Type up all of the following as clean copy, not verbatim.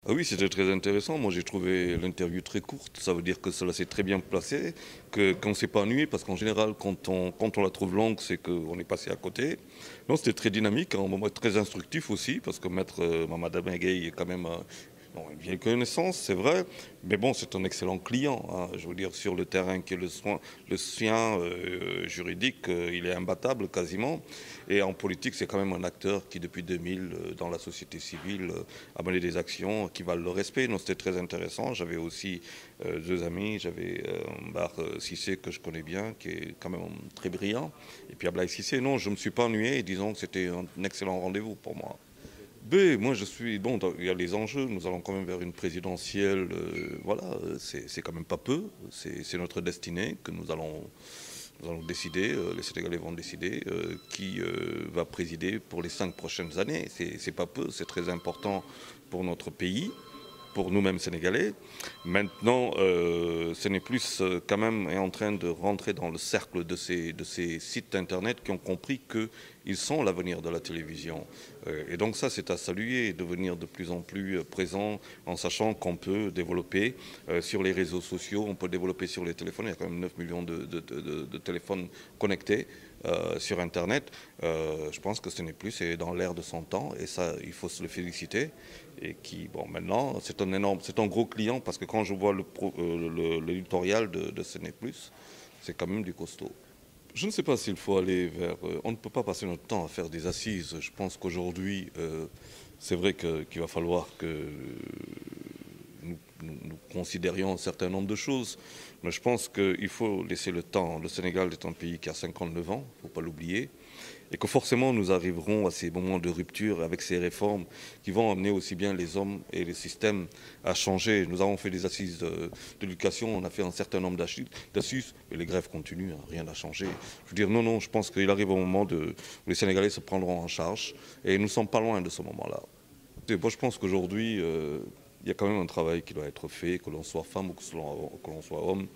Ah oui, c'était très intéressant. Moi, j'ai trouvé l'interview très courte. Ça veut dire que cela s'est très bien placé, qu'on ne s'est pas ennuyé, parce qu'en général, quand on la trouve longue, c'est qu'on est passé à côté. Non, c'était très dynamique, un moment très instructif aussi, parce que Maître Mamad Benguei est quand même bon, une vieille connaissance, c'est vrai, mais bon, c'est un excellent client, hein. Je veux dire, sur le terrain qui est le sien juridique, il est imbattable quasiment. Et en politique, c'est quand même un acteur qui, depuis 2000, dans la société civile, a mené des actions qui valent le respect. Donc c'était très intéressant. J'avais aussi deux amis. J'avais Mbar Cissé, que je connais bien, qui est quand même très brillant. Et puis Ablaï Cissé, non, je ne me suis pas ennuyé. Et disons que c'était un excellent rendez-vous pour moi. B, moi je suis. Bon, il y a les enjeux. Nous allons quand même vers une présidentielle. Voilà, c'est quand même pas peu. C'est notre destinée que nous allons décider, les Sénégalais vont décider qui va présider pour les 5 prochaines années. C'est pas peu, c'est très important pour notre pays, pour nous-mêmes Sénégalais. Maintenant, ce n'est plus quand même est en train de rentrer dans le cercle de ces sites internet qui ont compris qu'ils sont l'avenir de la télévision. Et donc ça, c'est à saluer, devenir de plus en plus présent en sachant qu'on peut développer sur les réseaux sociaux, on peut développer sur les téléphones. Il y a quand même 9 millions de téléphones connectés sur Internet. Je pense que ce n'est plus, c'est dans l'air de son temps et ça, il faut se le féliciter. Et qui, bon, maintenant, c'est un gros client parce que quand je vois l'éditorial de Ce n'est plus, c'est quand même du costaud. Je ne sais pas s'il faut aller vers. On ne peut pas passer notre temps à faire des assises. Je pense qu'aujourd'hui, c'est vrai qu'il va falloir que nous considérions un certain nombre de choses. Mais je pense qu'il faut laisser le temps. Le Sénégal est un pays qui a 59 ans, il ne faut pas l'oublier. Et que forcément nous arriverons à ces moments de rupture avec ces réformes qui vont amener aussi bien les hommes et les systèmes à changer. Nous avons fait des assises de l'éducation, on a fait un certain nombre d'assises, mais les grèves continuent, hein, rien n'a changé. Je veux dire, non, non, je pense qu'il arrive un moment où les Sénégalais se prendront en charge et nous ne sommes pas loin de ce moment-là. Moi, je pense qu'aujourd'hui, il y a quand même un travail qui doit être fait, que l'on soit femme ou que l'on soit homme.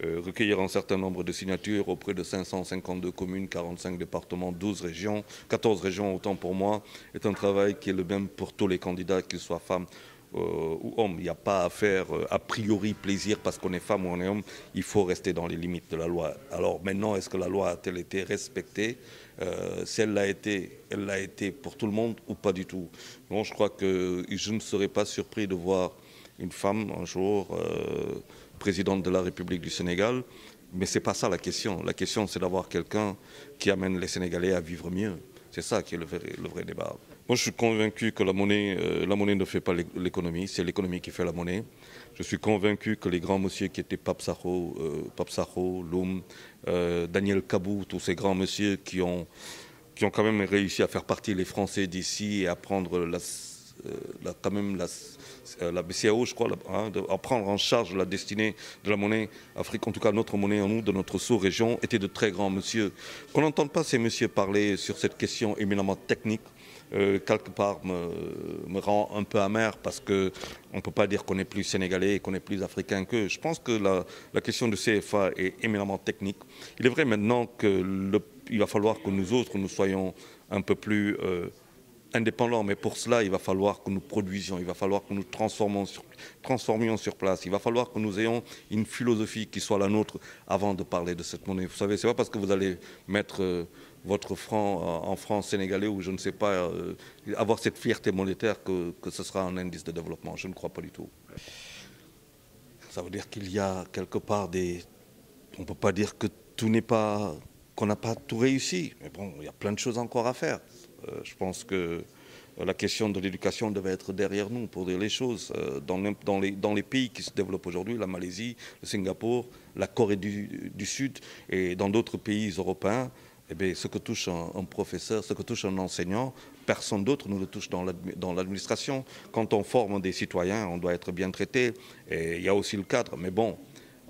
Recueillir un certain nombre de signatures auprès de 552 communes, 45 départements, 12 régions, 14 régions autant pour moi, est un travail qui est le même pour tous les candidats, qu'ils soient femmes ou hommes. Il n'y a pas à faire a priori plaisir parce qu'on est femme ou on est homme. Il faut rester dans les limites de la loi. Alors maintenant, est-ce que la loi a-t-elle été respectée? Si elle l'a été pour tout le monde ou pas du tout. Bon, je crois que je ne serais pas surpris de voir une femme un jour présidente de la République du Sénégal. Mais ce n'est pas ça la question. La question, c'est d'avoir quelqu'un qui amène les Sénégalais à vivre mieux. C'est ça qui est le vrai débat. Moi, je suis convaincu que la monnaie ne fait pas l'économie, c'est l'économie qui fait la monnaie. Je suis convaincu que les grands messieurs qui étaient Pape Sakho, Loum, Daniel Kabou, tous ces grands messieurs qui ont quand même réussi à faire partie les Français d'ici et à prendre quand même la BCAO, je crois, hein, à prendre en charge la destinée de la monnaie Afrique, en tout cas notre monnaie en nous, de notre sous-région, étaient de très grands messieurs. Qu'on n'entende pas ces messieurs parler sur cette question éminemment technique, quelque part me rend un peu amer parce qu'on ne peut pas dire qu'on est plus sénégalais et qu'on est plus africain qu'eux. Je pense que la question du CFA est éminemment technique. Il est vrai maintenant qu'il va falloir que nous autres, nous soyons un peu plus indépendants, mais pour cela, il va falloir que nous produisions, il va falloir que nous transformions sur place, il va falloir que nous ayons une philosophie qui soit la nôtre avant de parler de cette monnaie. Vous savez, c'est pas parce que vous allez mettre votre franc en franc sénégalais ou je ne sais pas, avoir cette fierté monétaire que ce sera un indice de développement. Je ne crois pas du tout. Ça veut dire qu'il y a quelque part on ne peut pas dire que tout n'est pas, qu'on n'a pas tout réussi. Mais bon, il y a plein de choses encore à faire. Je pense que la question de l'éducation devait être derrière nous pour dire les choses. Dans les pays qui se développent aujourd'hui, la Malaisie, le Singapour, la Corée du Sud et dans d'autres pays européens, eh bien, ce que touche un professeur, ce que touche un enseignant, personne d'autre ne le touche dans l'administration. Quand on forme des citoyens, on doit être bien traité. Et il y a aussi le cadre. Mais bon,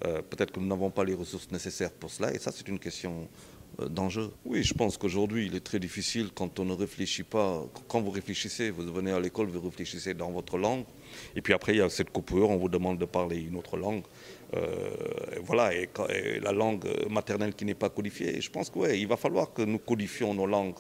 peut-être que nous n'avons pas les ressources nécessaires pour cela. Et ça, c'est une question d'enjeu. Oui, je pense qu'aujourd'hui, il est très difficile quand on ne réfléchit pas. Quand vous réfléchissez, vous venez à l'école, vous réfléchissez dans votre langue. Et puis après, il y a cette coupure, on vous demande de parler une autre langue. Voilà, et la langue maternelle qui n'est pas codifiée. Je pense qu'il va falloir que nous codifions nos langues,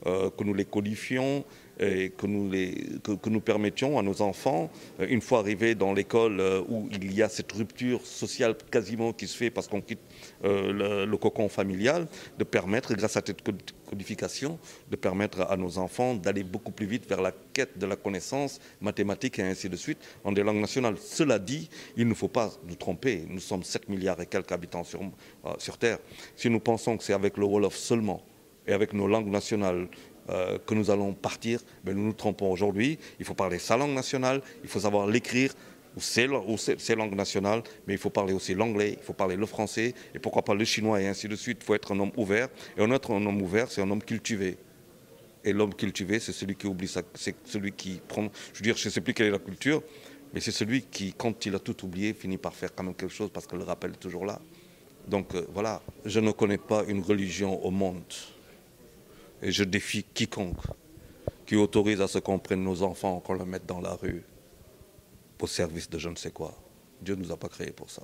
que nous les codifions et que nous permettions à nos enfants, une fois arrivés dans l'école où il y a cette rupture sociale quasiment qui se fait parce qu'on quitte le cocon familial, de permettre, grâce à cette codification, de permettre à nos enfants d'aller beaucoup plus vite vers la quête de la connaissance mathématique et ainsi de suite en des langues nationales. Cela dit, il ne faut pas nous tromper. Nous sommes 7 milliards et quelques habitants sur Terre. Si nous pensons que c'est avec le Wolof seulement et avec nos langues nationales que nous allons partir, mais nous nous trompons aujourd'hui. Il faut parler sa langue nationale, il faut savoir l'écrire, ou ses langues nationales, mais il faut parler aussi l'anglais, il faut parler le français, et pourquoi pas le chinois, et ainsi de suite. Il faut être un homme ouvert, et un homme ouvert, c'est un homme cultivé. Et l'homme cultivé, c'est celui qui oublie ça, c'est celui qui prend, je veux dire, je ne sais plus quelle est la culture, mais c'est celui qui, quand il a tout oublié, finit par faire quand même quelque chose parce que le rappel est toujours là. Donc voilà, je ne connais pas une religion au monde, et je défie quiconque qui autorise à ce qu'on prenne nos enfants, qu'on les mette dans la rue, au service de je ne sais quoi. Dieu ne nous a pas créés pour ça.